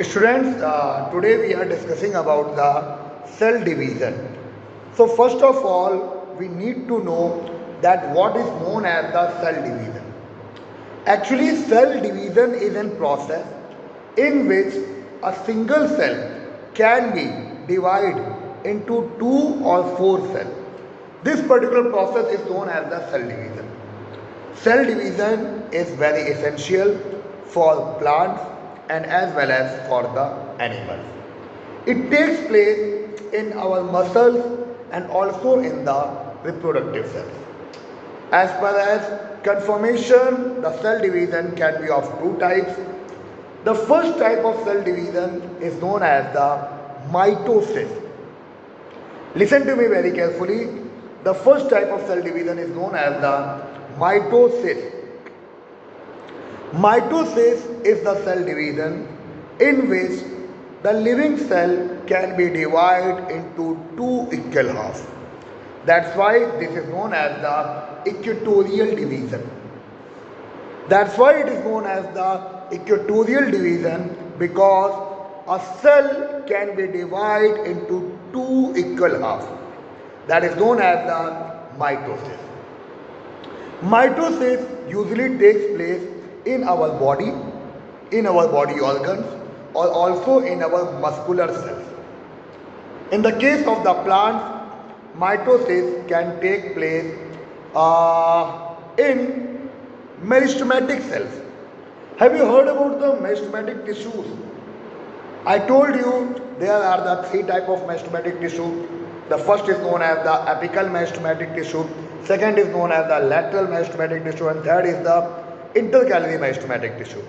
Students, today we are discussing about the cell division. So first of all, we need to know that what is known as the cell division. Actually, cell division is a process in which a single cell can be divided into two or four cells. This particular process is known as the cell division. Cell division is very essential for plants and as well as for the animals. It takes place in our muscles and also in the reproductive cells. As far as conformation, the cell division can be of two types. The first type of cell division is known as the mitosis. Listen to me very carefully. The first type of cell division is known as the mitosis. Mitosis is the cell division in which the living cell can be divided into two equal halves. That's why this is known as the equatorial division. That's why it is known as the equatorial division, because a cell can be divided into two equal halves. That is known as the mitosis. Mitosis usually takes place in our body organs, or also in our muscular cells. In the case of the plants, mitosis can take place in meristematic cells. Have you heard about the meristematic tissues? I told you there are the three types of meristematic tissue. The first is known as the apical meristematic tissue, second is known as the lateral meristematic tissue, and third is the intercalary meristematic tissue.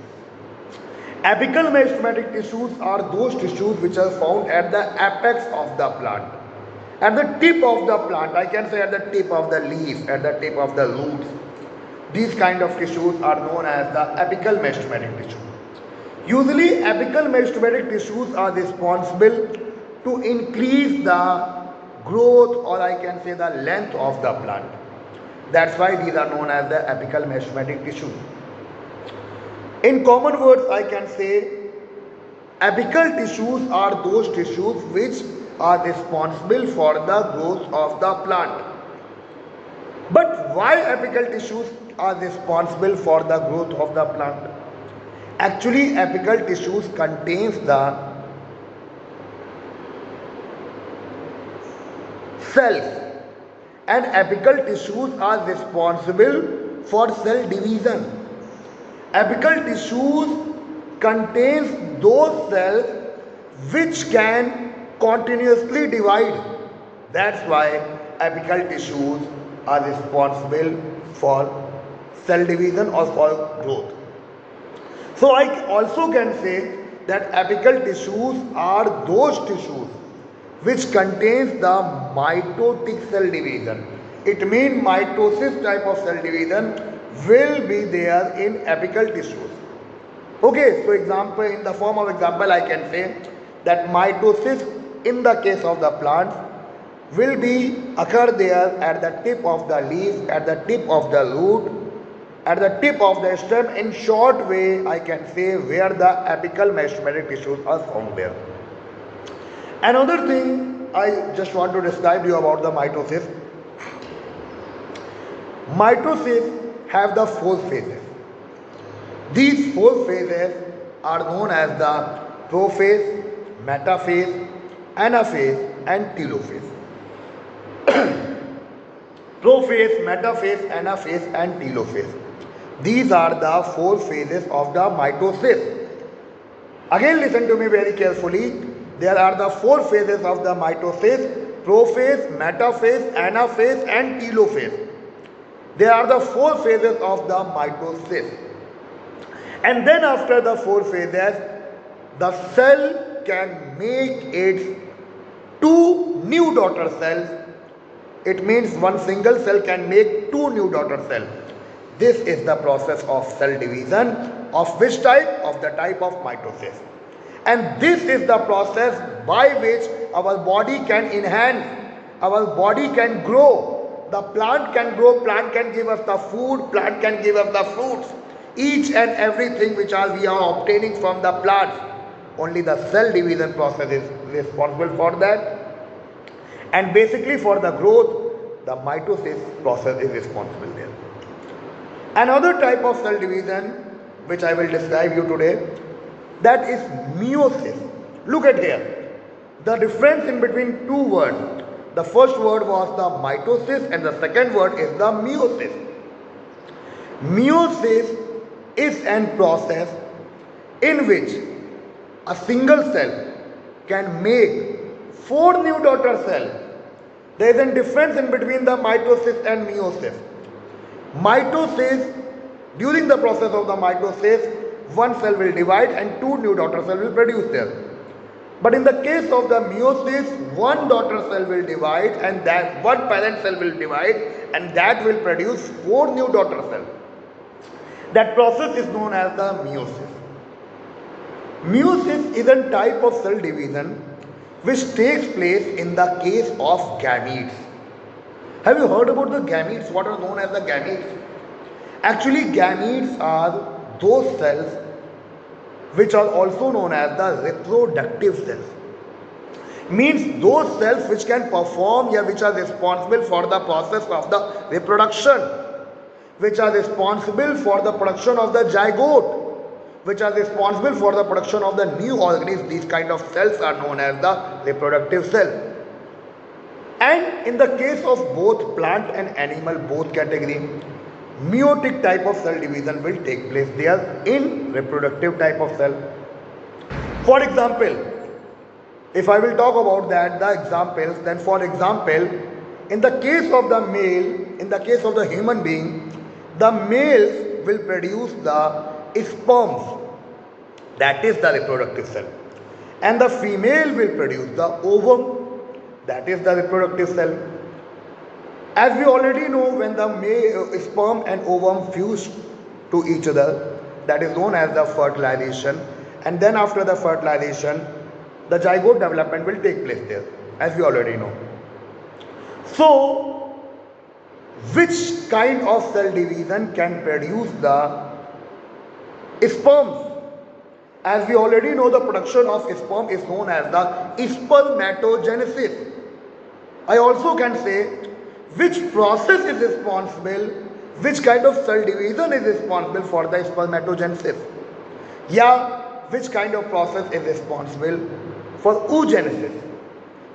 Apical meristematic tissues are those tissues which are found at the apex of the plant. At the tip of the plant, I can say at the tip of the leaf, at the tip of the roots. These kind of tissues are known as the apical meristematic tissue. Usually, apical meristematic tissues are responsible to increase the growth, or I can say the length of the plant. That's why these are known as the apical meristematic tissues. In common words, I can say apical tissues are those tissues which are responsible for the growth of the plant. But why apical tissues are responsible for the growth of the plant? Actually, apical tissues contains the cells, and apical tissues are responsible for cell division. Apical tissues contains those cells which can continuously divide. That's why apical tissues are responsible for cell division or for growth. So I also can say that apical tissues are those tissues which contains the mitotic cell division. It means mitosis type of cell division will be there in apical tissues. Okay, so example, in the form of example, I can say that mitosis in the case of the plants will be occur there at the tip of the leaf, at the tip of the root, at the tip of the stem. In short way, I can say where the apical meristematic tissues are found there. Another thing I just want to describe you about the mitosis. Mitosis have the four phases. These four phases are known as the prophase, metaphase, anaphase, and telophase. Prophase, metaphase, anaphase, and telophase. These are the four phases of the mitosis. Again, listen to me very carefully. There are the four phases of the mitosis: prophase, metaphase, anaphase, and telophase. There are the four phases of the mitosis. And then after the four phases, the cell can make its two new daughter cells. It means one single cell can make two new daughter cells. This is the process of cell division. Of which type? Of the type of mitosis. And this is the process by which our body can enhance, our body can grow. The plant can grow, plant can give us the food, plant can give us the fruits. Each and everything which we are obtaining from the plants. only the cell division process is responsible for that, and basically for the growth, the mitosis process is responsible there. Another type of cell division which I will describe you today, that is meiosis. Look at here, the difference in between two words. The first word was the mitosis and the second word is the meiosis. Meiosis is an process in which a single cell can make 4 new daughter cells. There is a difference in between the mitosis and meiosis. Mitosis, during the process of the mitosis, one cell will divide and 2 new daughter cells will produce there. But in the case of the meiosis, one daughter cell will divide and that one parent cell will divide and that will produce 4 new daughter cells. That process is known as the meiosis. Meiosis is a type of cell division which takes place in the case of gametes. Have you heard about the gametes? What are known as the gametes? Actually, gametes are those cells which are also known as the reproductive cells. Means those cells which can perform or which are responsible for the process of the reproduction, which are responsible for the production of the zygote, which are responsible for the production of the new organisms. These kind of cells are known as the reproductive cell. And in the case of both plant and animal, both category, meiotic type of cell division will take place there in reproductive type of cell. For example, if I will talk about that, the examples, then for example, in the case of the male, in the case of the human being, the males will produce the sperms, that is the reproductive cell, and the female will produce the ovum, that is the reproductive cell. As we already know, when the male sperm and ovum fuse to each other, that is known as the fertilization, and then after the fertilization, the zygote development will take place there, as we already know. So, which kind of cell division can produce the sperms? As we already know, the production of sperm is known as the spermatogenesis. I also can say which process is responsible, which kind of cell division is responsible for the spermatogenesis. Yeah, which kind of process is responsible for oogenesis.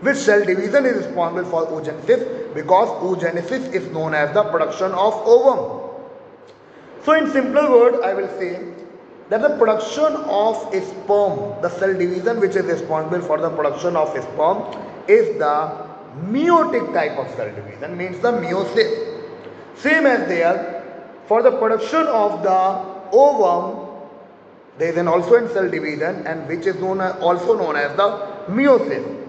Which cell division is responsible for oogenesis? Because oogenesis is known as the production of ovum. So in simple word, I will say that the production of sperm, the cell division which is responsible for the production of sperm, is the meiotic type of cell division, means the meiosis. Same as there, for the production of the ovum, there is an also in cell division and which is also known as the meiosis.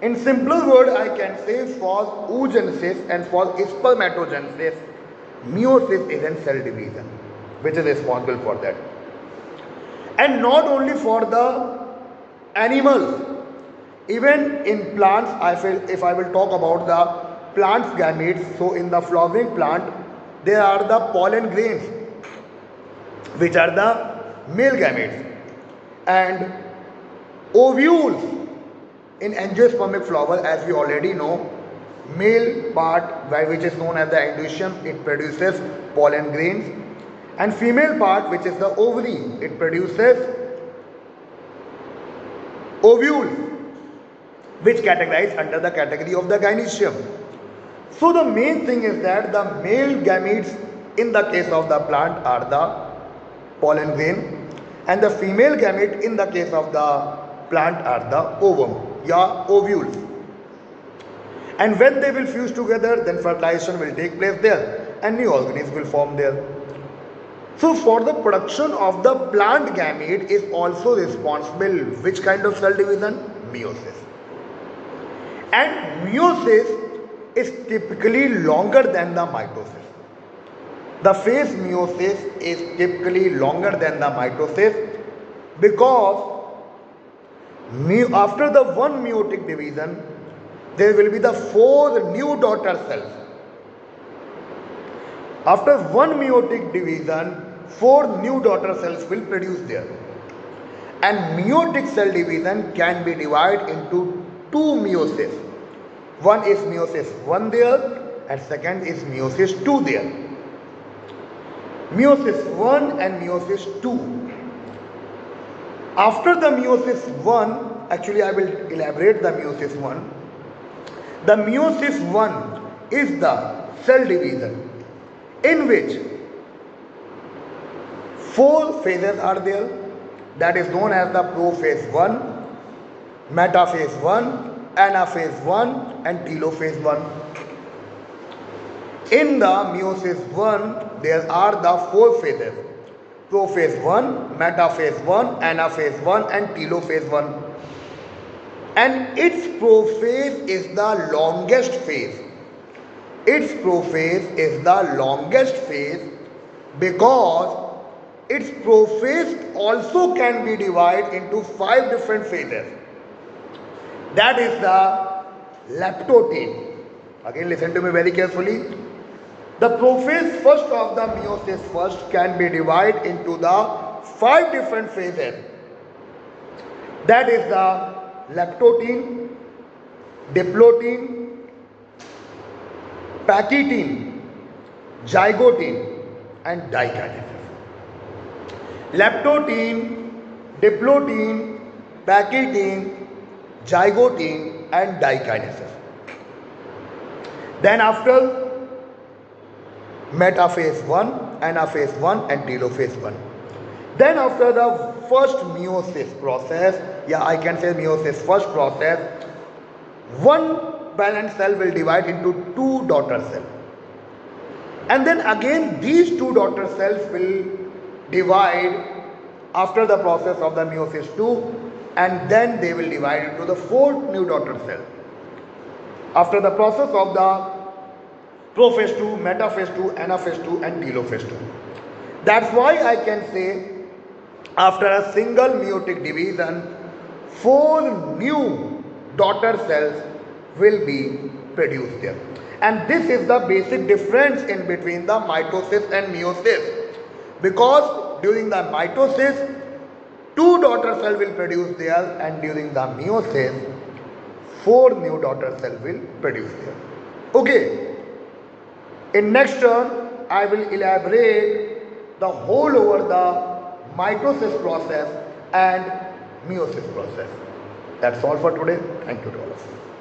In simpler word, I can say for oogenesis and for spermatogenesis, meiosis is in cell division which is responsible for that. And not only for the animals, even in plants, if I will talk about the plant's gametes, so in the flowering plant, there are the pollen grains, which are the male gametes, and ovules in angiospermic flower, as we already know, male part which is known as the endoecium, it produces pollen grains, and female part which is the ovary, it produces ovules, which categorize under the category of the gynoecium. So the main thing is that the male gametes in the case of the plant are the pollen grain, and the female gamete in the case of the plant are the ovum, ovules. And when they will fuse together, then fertilization will take place there and new organisms will form there. So for the production of the plant gamete is also responsible which kind of cell division? Meiosis. And meiosis is typically longer than the mitosis. The phase meiosis is typically longer than the mitosis because after the one meiotic division, there will be the 4 new daughter cells. After one meiotic division, 4 new daughter cells will produce there. And meiotic cell division can be divided into two meiosis. One is meiosis 1 there and second is meiosis 2 there. Meiosis 1 and meiosis 2. After the meiosis 1, actually I will elaborate the meiosis 1. The meiosis 1 is the cell division in which 4 phases are there, that is known as the prophase 1, metaphase 1, anaphase 1 and telophase 1. In the meiosis 1 there are the 4 phases: prophase 1, metaphase 1, anaphase 1 and telophase 1. And its prophase is the longest phase. Its prophase is the longest phase because its prophase also can be divided into 5 different phases. That is the leptotene. Again, listen to me very carefully. The prophase first of the meiosis first can be divided into the 5 different phases. That is the leptotene, diplotene, pachytene, zygotene and dikinesis. Leptotene, diplotene, pachytene, zygotene and dikinesis. Then after metaphase 1, anaphase 1 and telophase 1. Then after the first meiosis process, I can say meiosis first process, one parent cell will divide into 2 daughter cells. And then again these 2 daughter cells will divide after the process of the meiosis 2, and then they will divide into the 4 new daughter cells. After the process of the prophase 2, metaphase 2, anaphase 2 and telophase 2. That's why I can say after a single meiotic division, 4 new daughter cells will be produced there. And this is the basic difference in between the mitosis and meiosis. Because during the mitosis, 2 daughter cells will produce there, and during the meiosis, 4 new daughter cells will produce there. Okay. In next turn, I will elaborate the whole over the mitosis process and meiosis process. That's all for today. Thank you to all of you.